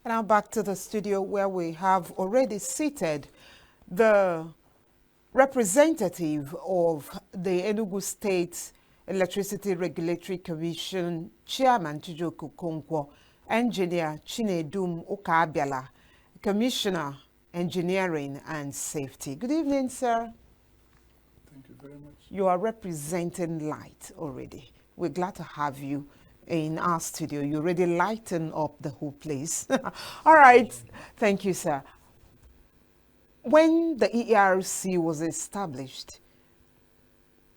Now back to the studio where we have already seated the representative of the Enugu State Electricity Regulatory Commission Chairman Chijoku Konkwo, Engineer Chinedum Ukabiala, Commissioner Engineering and Safety. Good evening, sir. Thank you very much. You are representing light already. We're glad to have you in our studio. You already lighten up the whole place. All right. Thank you, sir. When the ERC was established,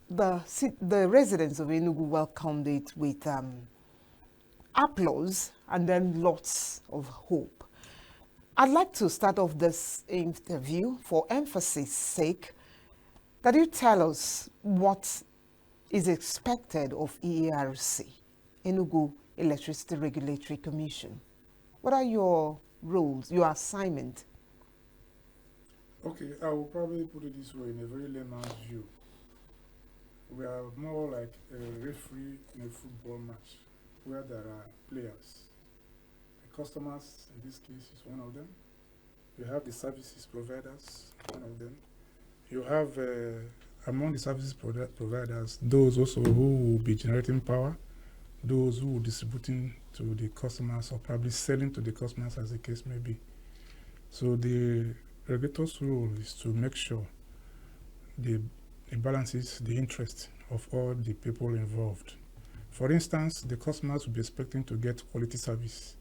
the residents of Enugu welcomed it with applause and then lots of hope. I'd like to start off this interview for emphasis sake that you tell us what is expected of ERC, Enugu Electricity Regulatory Commission. What are your roles, your assignment? Okay, I will probably put it this way in a very layman's view. We are more like a referee in a football match where there are players. The customers, in this case, is one of them. You have the services providers, one of them. You have, among the services providers, those also who will be generating power, those who will distributing to the customers or probably selling to the customers as the case may be. So the regulator's role is to make sure it balances the interest of all the people involved. For instance, the customers will be expecting to get quality service.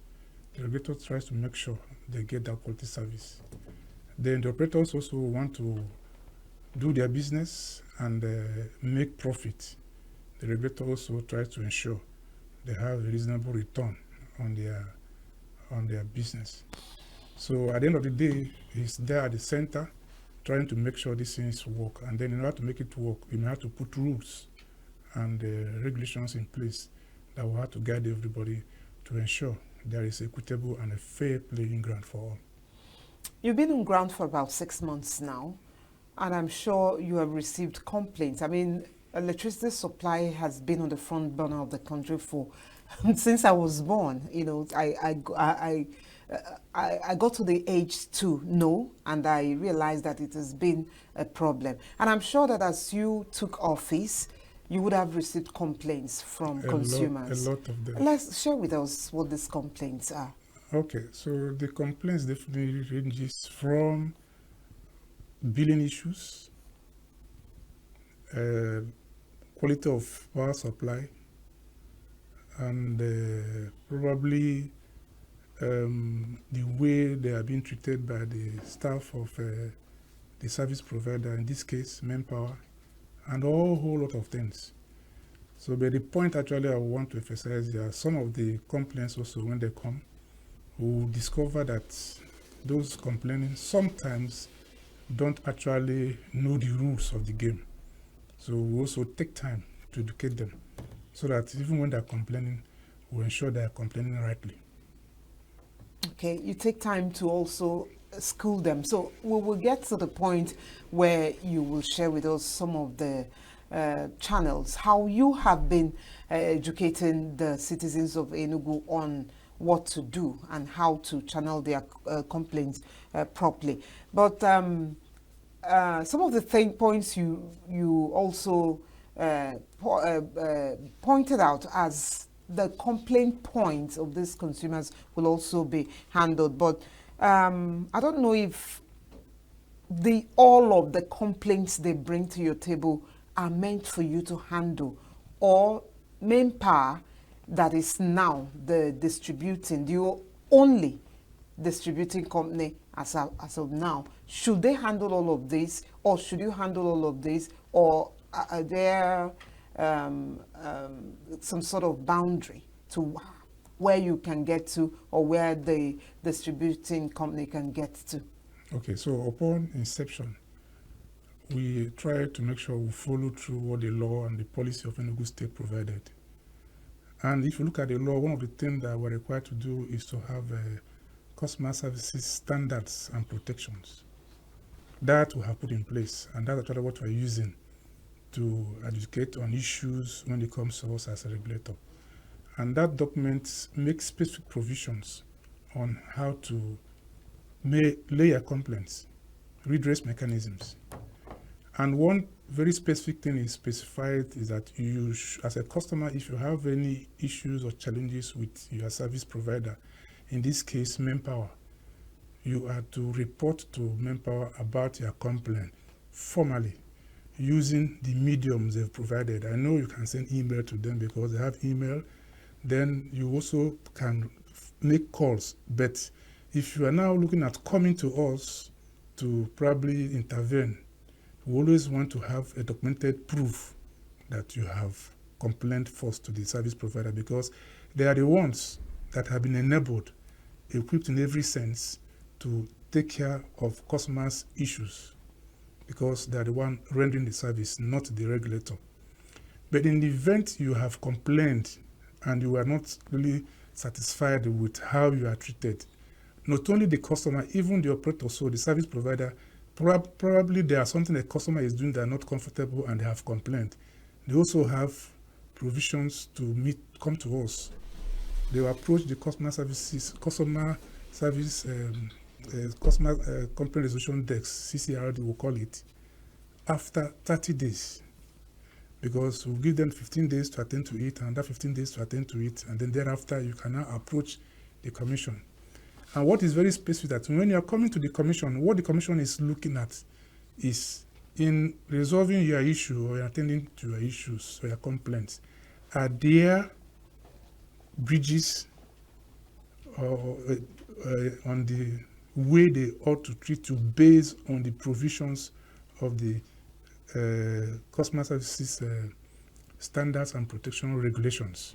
The regulator tries to make sure they get that quality service. Then the operators also want to do their business and make profit. The regulator also tries to ensure they have a reasonable return on their business. So at the end of the day, he's there at the center trying to make sure these things work. And then in order to make it work, you may have to put rules and regulations in place that will have to guide everybody to ensure there is equitable and a fair playing ground for all. You've been on ground for about 6 months now, and I'm sure you have received complaints. I mean, electricity supply has been on the front burner of the country for since I was born. You know, I got to the age to know, and I realized that it has been a problem. And I'm sure that as you took office, you would have received complaints from consumers. A lot of them. Let's share with us what these complaints are. Okay, so the complaints definitely ranges from billing issues, quality of power supply, and probably the way they are being treated by the staff of the service provider, in this case, manpower, and a whole lot of things. So, but the point actually I want to emphasize here, some of the complaints also when they come, we discover that those complaining sometimes don't actually know the rules of the game. So we also take time to educate them so that even when they're complaining, we ensure they're complaining rightly. Okay, you take time to also school them. So we will get to the point where you will share with us some of the channels, how you have been educating the citizens of Enugu on what to do and how to channel their complaints properly. But some of the points you also pointed out as the complaint points of these consumers will also be handled. But I don't know if all of the complaints they bring to your table are meant for you to handle, or manpower that is now the only distributing company as of now. Should they handle all of this, or should you handle all of this, or are there some sort of boundary to where you can get to or where the distributing company can get to? Okay, so upon inception, we try to make sure we follow through what the law and the policy of Enugu State provided. And if you look at the law, one of the things that we're required to do is to have customer services standards and protections. That we have put in place, and that's actually what we're using to educate on issues when it comes to us as a regulator. And that document makes specific provisions on how to lay your complaints, redress mechanisms. And one very specific thing is specified is that you, as a customer, if you have any issues or challenges with your service provider, in this case, Manpower, you are to report to Manpower about your complaint formally using the mediums they've provided. I know you can send email to them because they have email. Then you also can make calls. But if you are now looking at coming to us to probably intervene, we always want to have a documented proof that you have complained first to the service provider, because they are the ones that have been enabled, equipped in every sense to take care of customers' issues, because they are the one rendering the service, not the regulator. But in the event you have complained and you are not really satisfied with how you are treated, not only the customer, even the operator, so the service provider, probably there are something the customer is doing that are not comfortable and they have complained. They also have provisions to come to us. They will approach the customer complaint resolution desk, CCRD will call it, after 30 days. Because we'll give them 15 days to attend to it, and that 15 days to attend to it, and then thereafter you can now approach the commission. And what is very specific that when you are coming to the commission, what the commission is looking at is in resolving your issue or attending to your issues or your complaints, are there bridges on the way they ought to treat you based on the provisions of the customer services standards and protection regulations.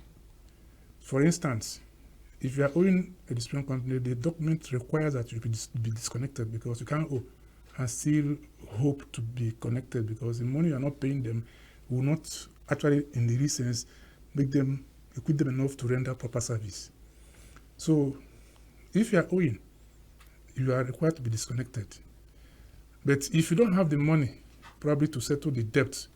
For instance, if you are owing a distribution company, the document requires that you be disconnected, because you can't owe and still hope to be connected, because the money you are not paying them will not actually, in the real sense, equip them enough to render proper service. So if you are owing, you are required to be disconnected. But if you don't have the money, probably to settle the debt,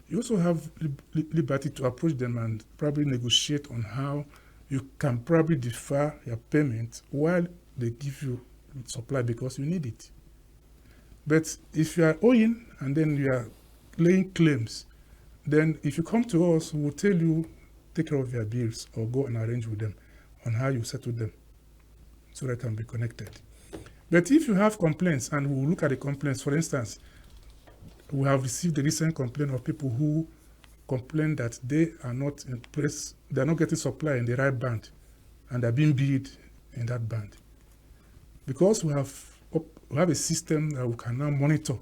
you also have liberty to approach them and probably negotiate on how you can probably defer your payment while they give you supply, because you need it. But if you are owing and then you are laying claims, then if you come to us, we will tell you, take care of your bills or go and arrange with them on how you settle them so they can be connected. But if you have complaints, and we will look at the complaints, for instance, we have received the recent complaint of people who complain that they are not in place, they are not getting supply in the right band, and they're being billed in that band. Because we have a system that we can now monitor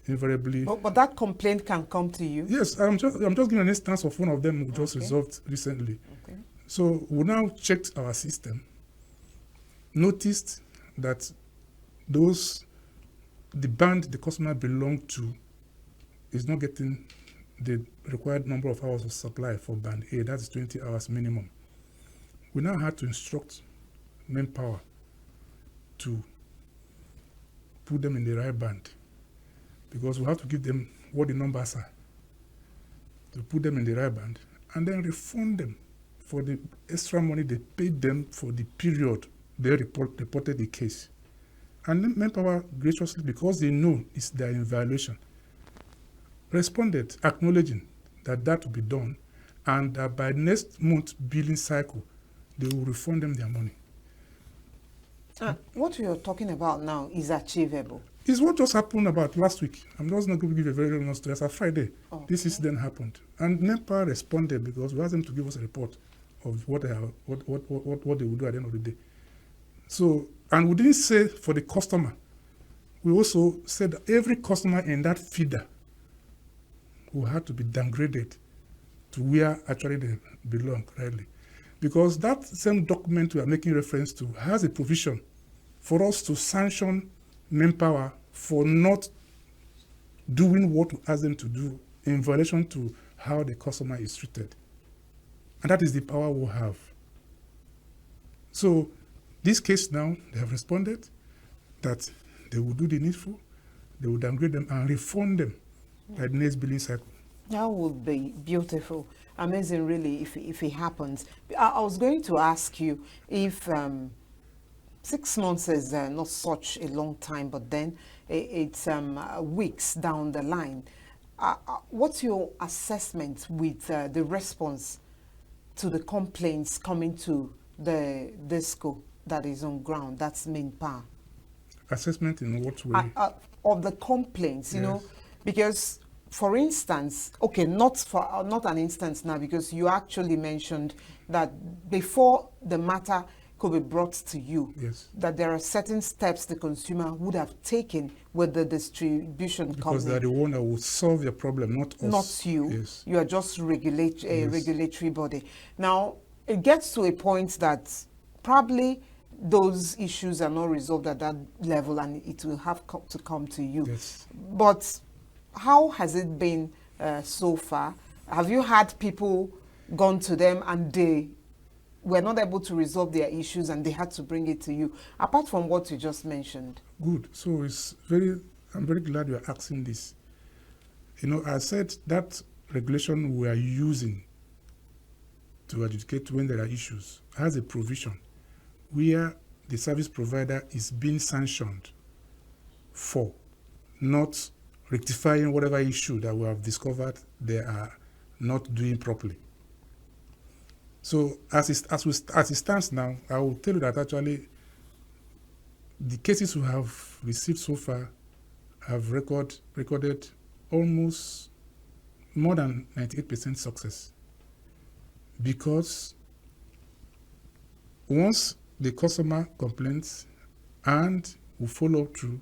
invariably. But that complaint can come to you? Yes, I'm just giving an instance of one of them we just resolved recently. Okay. So we now checked our system, noticed that the band the customer belonged to is not getting the required number of hours of supply for band A. That's 20 hours minimum. We now had to instruct Manpower to put them in the right band, because we have to give them what the numbers are, to put them in the right band, and then refund them for the extra money they paid them for the period they reported the case. And then Manpower graciously, because they know they are in violation, responded acknowledging that will be done, and that by next month billing cycle, they will refund them their money. What you're talking about now is achievable. It's what just happened about last week. I'm just not going to give a very long story. As a Friday, This incident happened, and Manpower responded because we asked them to give us a report of what they will do at the end of the day. So, and we didn't say for the customer. We also said that every customer in that feeder who had to be downgraded to where actually they belong, rightly. Because that same document we are making reference to has a provision for us to sanction Manpower for not doing what we ask them to do in violation to how the customer is treated. And that is the power we have. So this case now, they have responded that they will do the needful, they will downgrade them and refund them by the next billing cycle. That would be beautiful, amazing, really, if it happens. I was going to ask you if 6 months is not such a long time, but then it's weeks down the line. What's your assessment with the response to the complaints coming to the disco that is on ground? That's main power. Assessment in what way? Of the complaints, you Yes. know, because for instance, okay, not an instance now, because you actually mentioned that before the matter could be brought to you, Yes. that there are certain steps the consumer would have taken with the distribution Because company. they're the one that will solve your problem, not us. Not you. Yes. You are just a Yes. regulatory body. Now, it gets to a point that probably those issues are not resolved at that level, and it will have to come to you. Yes. But how has it been so far? Have you had people gone to them and they were not able to resolve their issues and they had to bring it to you, apart from what you just mentioned? Good. So I'm very glad you're asking this. You know, I said that regulation we are using to adjudicate when there are issues has a provision where the service provider is being sanctioned for not rectifying whatever issue that we have discovered they are not doing properly. So as it stands now, I will tell you that actually the cases we have received so far have recorded almost more than 98% success, because once the customer complains and we follow through,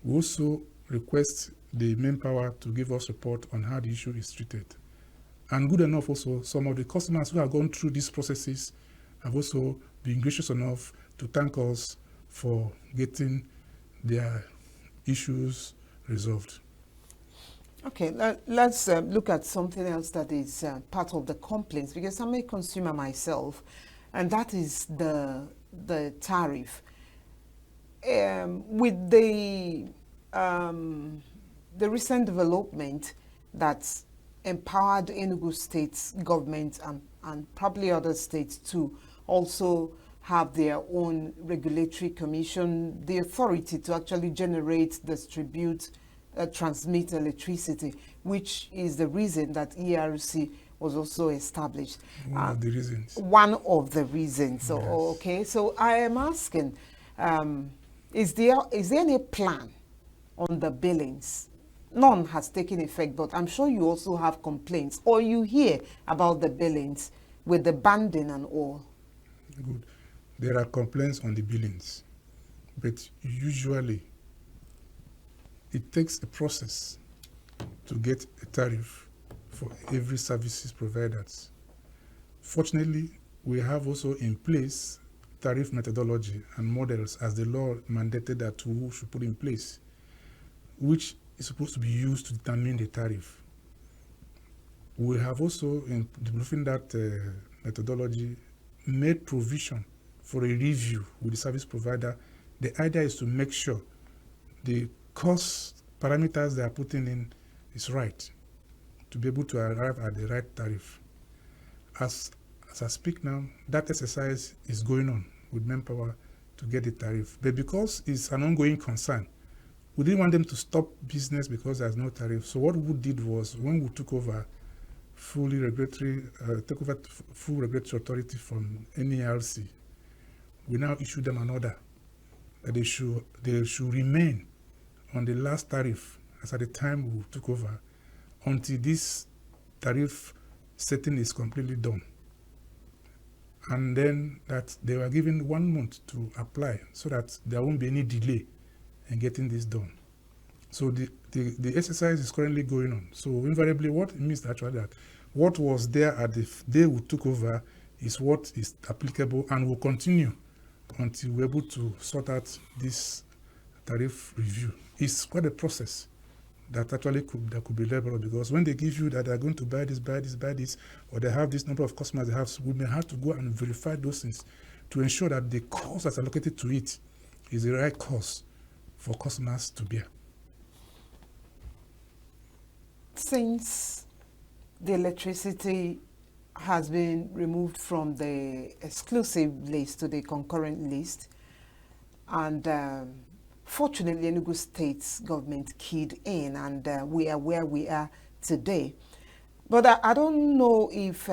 we also request the manpower to give us report on how the issue is treated. And good enough also, some of the customers who have gone through these processes have also been gracious enough to thank us for getting their issues resolved. Okay, let's look at something else that is part of the complaints, because I'm a consumer myself, and that is the tariff. With the recent development that's empowered Enugu State government and probably other states to also have their own regulatory commission, the authority to actually generate, distribute, transmit electricity, which is the reason that ERC was also established. One of the reasons. One of the reasons. So, Yes. okay, so I am asking, is there any plan on the billings? None has taken effect, but I'm sure you also have complaints, or you hear about the billings with the banding and all. Good. There are complaints on the billings, but usually it takes a process to get a tariff for every services provided. Fortunately, we have also in place tariff methodology and models as the law mandated that we should put in place, which is supposed to be used to determine the tariff. We have also, in developing that methodology, made provision for a review with the service provider. The idea is to make sure the cost parameters they are putting in is right, to be able to arrive at the right tariff. As I speak now, that exercise is going on with manpower to get the tariff. But because it's an ongoing concern, we didn't want them to stop business because there's no tariff. So what we did was, when we took over full regulatory authority from NERC, we now issue them an order that they should remain on the last tariff as at the time we took over until this tariff setting is completely done. And then that they were given 1 month to apply so that there won't be any delay in getting this done. So the exercise is currently going on. So invariably, what it means actually that what was there at the day we took over is what is applicable and will continue until we're able to sort out this tariff review. It's quite a process that actually could be leveled, because when they give you that they're going to buy this, or they have this number of customers they have, so we may have to go and verify those things to ensure that the cost that's allocated to it is the right cost for customers to bear. Since the electricity has been removed from the exclusive list to the concurrent list, And fortunately, Enugu State's government keyed in, and we are where we are today. But I don't know if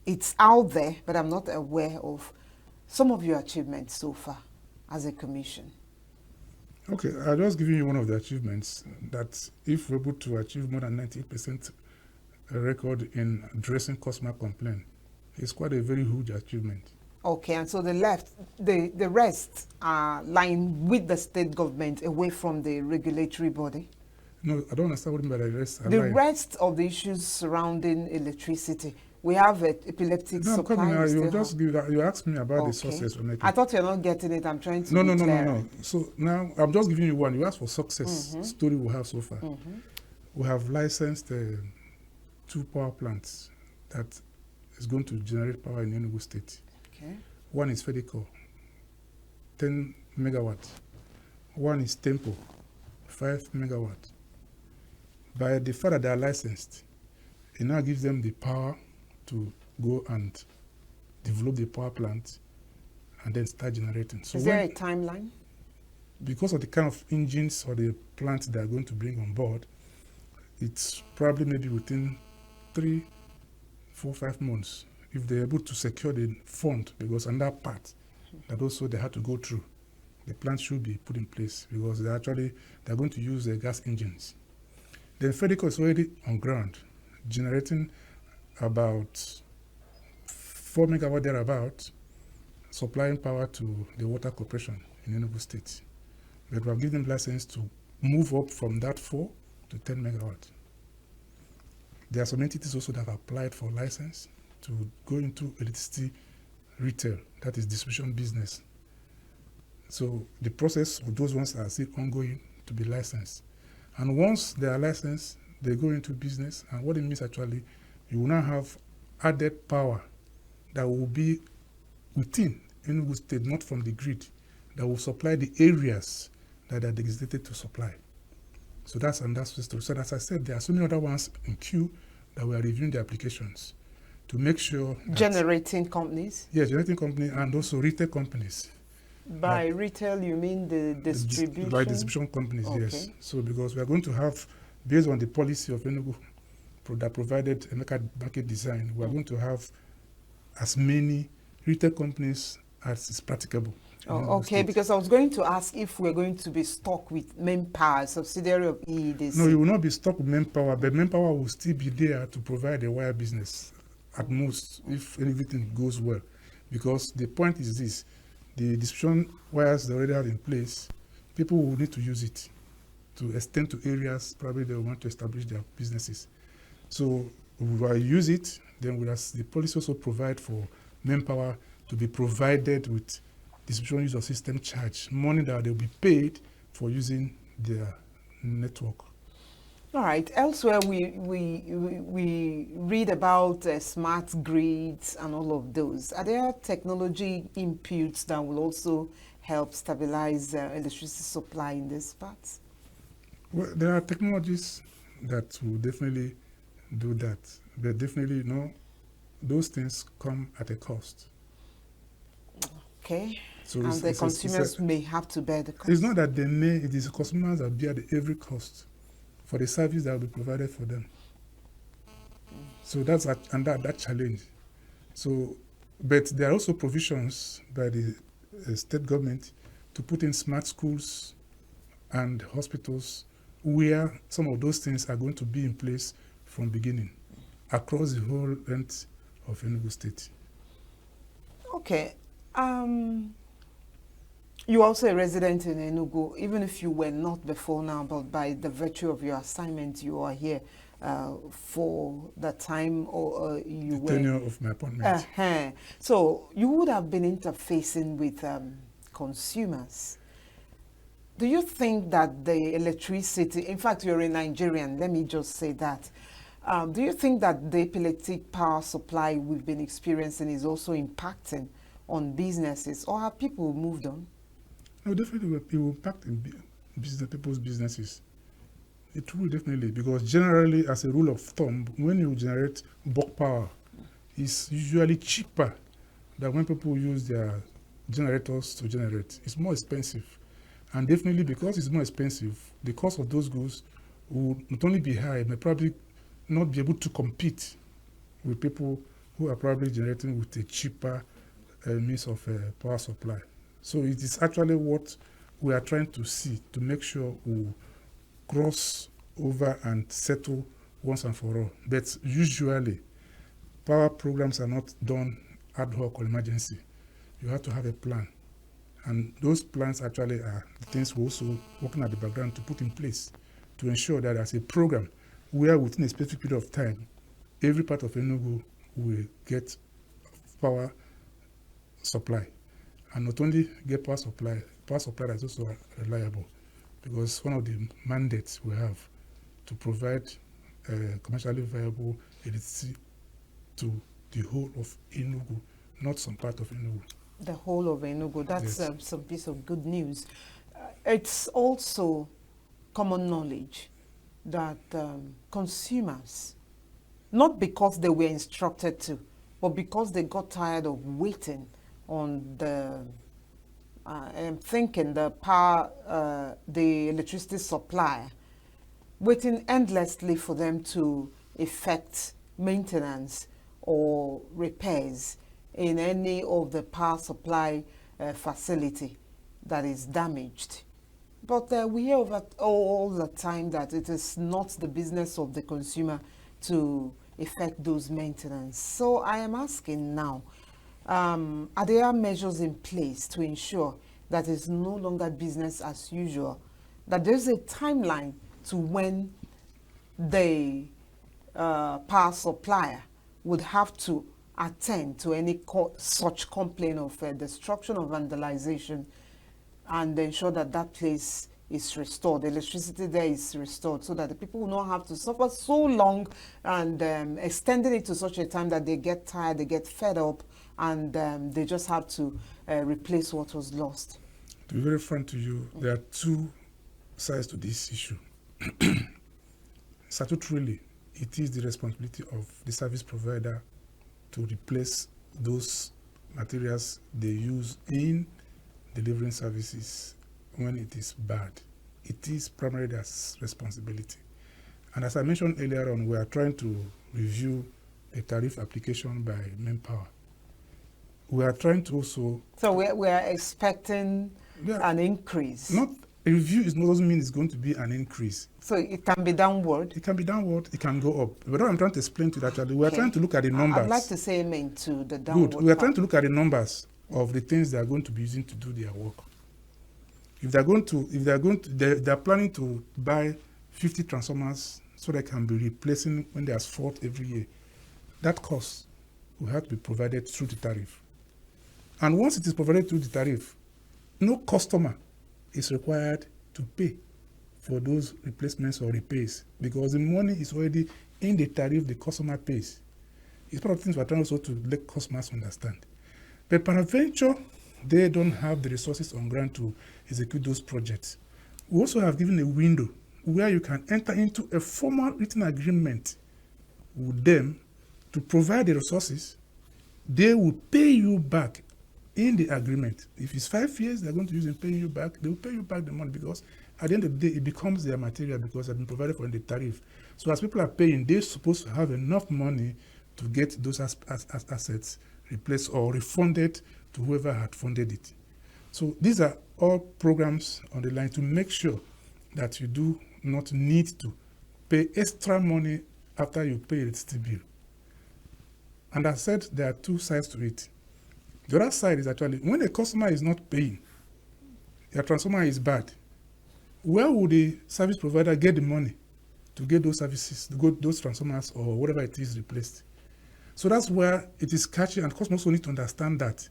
it's out there, but I'm not aware of some of your achievements so far as a commission. Okay, I'll just give you one of the achievements, that if we're able to achieve more than 98% record in addressing customer complaint, it's quite a very huge achievement. Okay, and so the rest are lying with the state government away from the regulatory body? No, I don't understand what you mean by the rest. The rest of the issues surrounding electricity, we have epileptic No, I'm supply. coming now. You just give that. You asked me about Okay. the success we're making. I thought you're not getting it. I'm trying to No. So now I'm just giving you one. You asked for success story we have so far. We have licensed 2 power plants that is going to generate power in Enugu State. Okay. One is Fedico, 10 megawatts. One is Tempo, 5 megawatts. By the fact that they are licensed, it now gives them the power to go and develop the power plant and then start generating. So is there a timeline? Because of the kind of engines or the plants they are going to bring on board, it's probably maybe within 3, 4, 5 months if they're able to secure the fund, because on that part that also they had to go through, the plant should be put in place because they're going to use the gas engines. Then Fedico is already on ground, generating about 4 megawatts thereabout, supplying power to the water corporation in Enugu State. But we have given them license to move up from that 4 to 10 megawatts. There are some entities also that have applied for license to go into electricity retail, that is distribution business. So the process of those ones are still ongoing to be licensed. And once they are licensed, they go into business. And what it means actually, you will now have added power that will be within Enugu State, not from the grid, that will supply the areas that are designated to supply. So that's system. So as I said, there are so many other ones in queue that we are reviewing the applications to make sure generating companies? Yes, generating companies and also retail companies. By retail, you mean the distribution? By distribution companies, okay. Yes. So because we are going to have, based on the policy of Enugu that provided a market design, we are going to have as many retail companies as is practicable. Oh, okay, because I was going to ask if we're going to be stuck with Manpower, subsidiary of EEDC. No, you will not be stuck with Manpower, but Manpower will still be there to provide a wire business at most if everything goes well. Because the point is this, the distribution wires they already have in place, people will need to use it to extend to areas probably they want to establish their businesses. So we will use it, then the policy also provide for Manpower to be provided with distribution user system charge, money that they'll be paid for using their network. All right. Elsewhere, we read about smart grids and all of those. Are there technology inputs that will also help stabilize electricity supply in these parts? Well, there are technologies that will definitely do that, but definitely, those things come at a cost. Okay. So and the consumers may have to bear the cost. It's not that they may, it is the consumers that bear every cost for the service that will be provided for them. So that's that challenge. So, but there are also provisions by the state government to put in smart schools and hospitals where some of those things are going to be in place from beginning across the whole length of Enugu State. Okay. You're also a resident in Enugu, even if you were not before now, but by the virtue of your assignment, you are here for the time or you were... tenure of my appointment. So you would have been interfacing with consumers. Do you think that the electricity, in fact, you're a Nigerian, let me just say that. Do you think that the epileptic power supply we've been experiencing is also impacting on businesses, or have people moved on? No, definitely it will impact in people's businesses. It will definitely, because generally, as a rule of thumb, when you generate bulk power, it's usually cheaper than when people use their generators to generate. It's more expensive. And definitely because it's more expensive, the cost of those goods will not only be high, may probably not be able to compete with people who are probably generating with a cheaper means of power supply. So it is actually what we are trying to see to make sure we cross over and settle once and for all. But usually, power programs are not done ad hoc or emergency. You have to have a plan. And those plans actually are the things we're also working at the background to put in place to ensure that there's a program where within a specific period of time, every part of Enugu will get power supply. And not only get power supply that is also reliable, because one of the mandates we have to provide commercially viable electricity to the whole of Enugu, not some part of Enugu. The whole of Enugu. That's Yes. some piece of good news. It's also common knowledge that consumers, not because they were instructed to, but because they got tired of waiting on the, I'm thinking the power, the electricity supply, waiting endlessly for them to effect maintenance or repairs in any of the power supply facility that is damaged. But we hear over all the time that it is not the business of the consumer to effect those maintenance. So I am asking now, are there measures in place to ensure that it's no longer business as usual, that there's a timeline to when the power supplier would have to attend to any such complaint of destruction or vandalization and ensure that that place is restored, the electricity there is restored, so that the people will not have to suffer so long and extending it to such a time that they get tired, they get fed up, and they just have to replace what was lost. To be very frank to you, there are two sides to this issue. Statutorily, it is the responsibility of the service provider to replace those materials they use in delivering services when it is bad. It is primarily their responsibility. And as I mentioned earlier on, we are trying to review the tariff application by Manpower. We are trying to also... So we are expecting an increase. Not a review doesn't mean it's going to be an increase. So it can be downward? It can be downward, it can go up. But what I'm trying to explain to you actually, we are trying to look at the numbers. I'd like to say amen to the downward. Good. We are trying to look at the numbers of the things they are going to be using to do their work. If they are planning to buy 50 transformers so they can be replacing when there's fault every year, that cost will have to be provided through the tariff. And once it is provided through the tariff, no customer is required to pay for those replacements or repairs, because the money is already in the tariff the customer pays. It's part of things we're trying also to let customers understand. But peradventure, they don't have the resources on ground to execute those projects. We also have given a window where you can enter into a formal written agreement with them to provide the resources. They will pay you back in the agreement. If it's 5 years, they're going to use in paying you back. They will pay you back the money, because at the end of the day, it becomes their material because they've been provided for in the tariff. So as people are paying, they're supposed to have enough money to get those assets replaced or refunded to whoever had funded it. So these are all programs on the line to make sure that you do not need to pay extra money after you pay its bill. And I said there are two sides to it. The other side is actually when a customer is not paying, their transformer is bad, where would the service provider get the money to get those services, those transformers or whatever it is replaced? So that's where it is catchy, and customers also need to understand that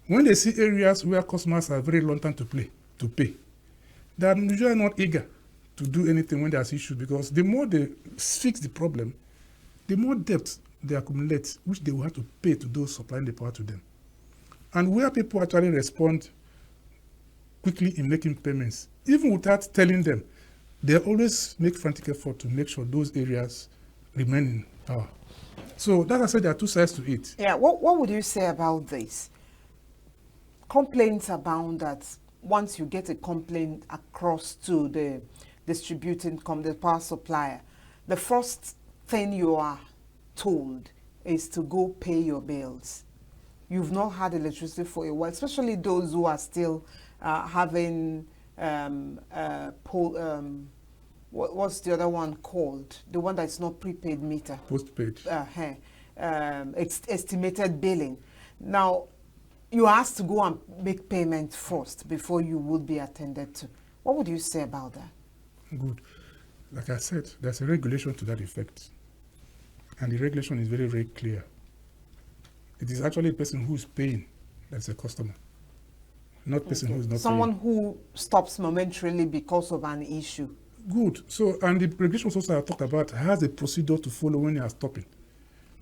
when they see areas where customers are very reluctant to pay, they are usually not eager to do anything when there's issues, because the more they fix the problem, the more debt they accumulate, which they will have to pay to those supplying the power to them. And where people actually respond quickly in making payments, even without telling them, they always make frantic effort to make sure those areas remain in power. So that I said there are two sides to it. Yeah, what would you say about this? complaints abound that once you get a complaint across to the distributing the power supplier, the first thing you are told is to go pay your bills. You've not had electricity for a while, especially those who are still having what's the other one called? The one that's not prepaid meter. Postpaid. It's estimated billing. Now, you are asked to go and make payment first before you would be attended to. What would you say about that? Good. Like I said, there's a regulation to that effect. And the regulation is very, very clear. It is actually the person who's paying that's a customer, not the person who's not Someone paying. who stops momentarily because of an issue. Good. So, and the regulations also I talked about has a procedure to follow when you are stopping.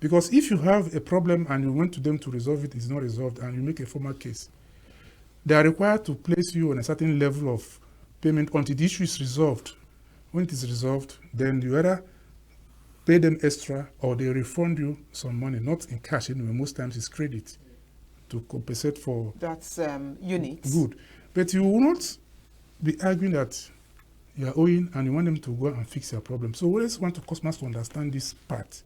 Because if you have a problem and you went to them to resolve it, it's not resolved, and you make a formal case, they are required to place you on a certain level of payment until the issue is resolved. When it is resolved, then you either pay them extra or they refund you some money, not in cash anyway. Most times it's credit to compensate for. That's units. Good. But you will not be arguing that you are owing and you want them to go and fix your problem. So we always want customers to understand this part,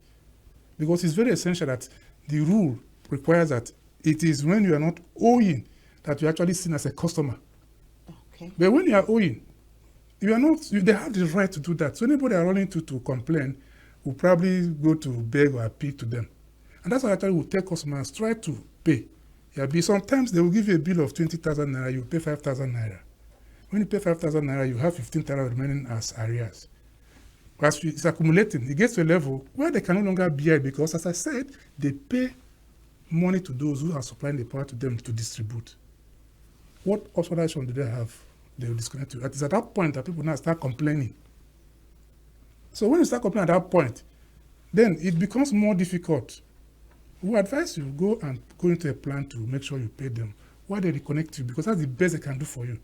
because it's very essential that the rule requires that it is when you are not owing that you're actually seen as a customer. Okay. But when you are owing, you are not, they have the right to do that. So anybody are running to complain will probably go to beg or appeal to them. And that's why actually we tell customers, try to pay. Sometimes they will give you a bill of 20,000 naira, you pay 5,000 naira. When you pay 5,000 naira, you have 15,000 remaining as arrears. As it's accumulating, it gets to a level where they can no longer bear it, because, as I said, they pay money to those who are supplying the power to them to distribute. What authorization do they have? They will disconnect you. It is at that point that people now start complaining. So when you start complaining at that point, then it becomes more difficult. We advise you go into a plan to make sure you pay them while they reconnect you, because that's the best they can do for you.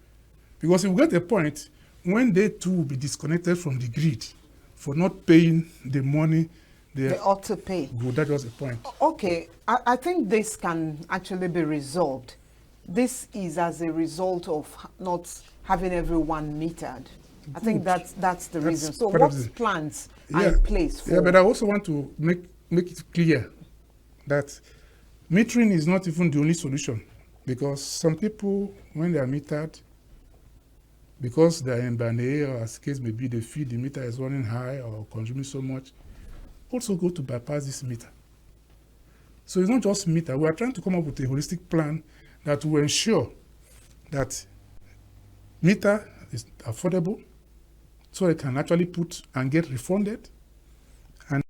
Because you get a point when they too will be disconnected from the grid for not paying the money they ought to pay. Good, that was the point. Okay, I think this can actually be resolved. This is as a result of not having everyone metered. I think that's the reason. So what plans are in place for? Yeah, but I also want to make it clear that metering is not even the only solution, because some people, when they are metered, because they are in band A, or as the case may be, they feel the meter is running high or consuming so much, also go to bypass this meter. So it's not just meter. We are trying to come up with a holistic plan that will ensure that meter is affordable, so they can actually put and get refunded. And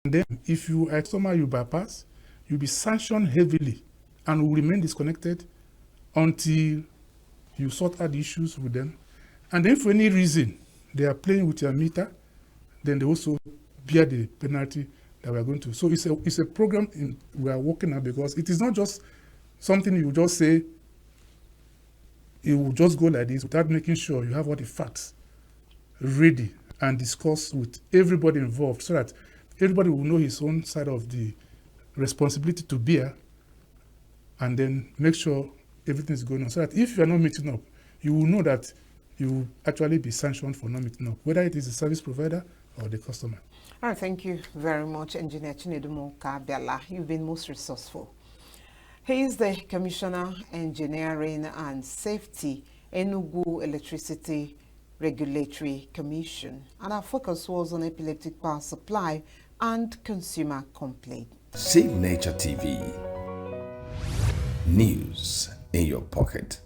then if you are a customer you bypass, you'll be sanctioned heavily and will remain disconnected until you sort out the issues with them. And then for any reason they are playing with your meter, then they also bear the penalty that we are going to. So it's a program we are working on, because it is not just something you just say, it will just go like this without making sure you have all the facts ready and discuss with everybody involved, so that everybody will know his own side of the responsibility to bear, and then make sure everything is going on, so that if you are not meeting up, you will know that you will actually be sanctioned for not meeting up, whether it is the service provider or the customer. All right, thank you very much, Engineer Chinedum Ukabiala. You've been most resourceful. He is the Commissioner, Engineering and Safety, Enugu Electricity Regulatory Commission. And our focus was on epileptic power supply and consumer complaint. Save Nature TV. News in your pocket.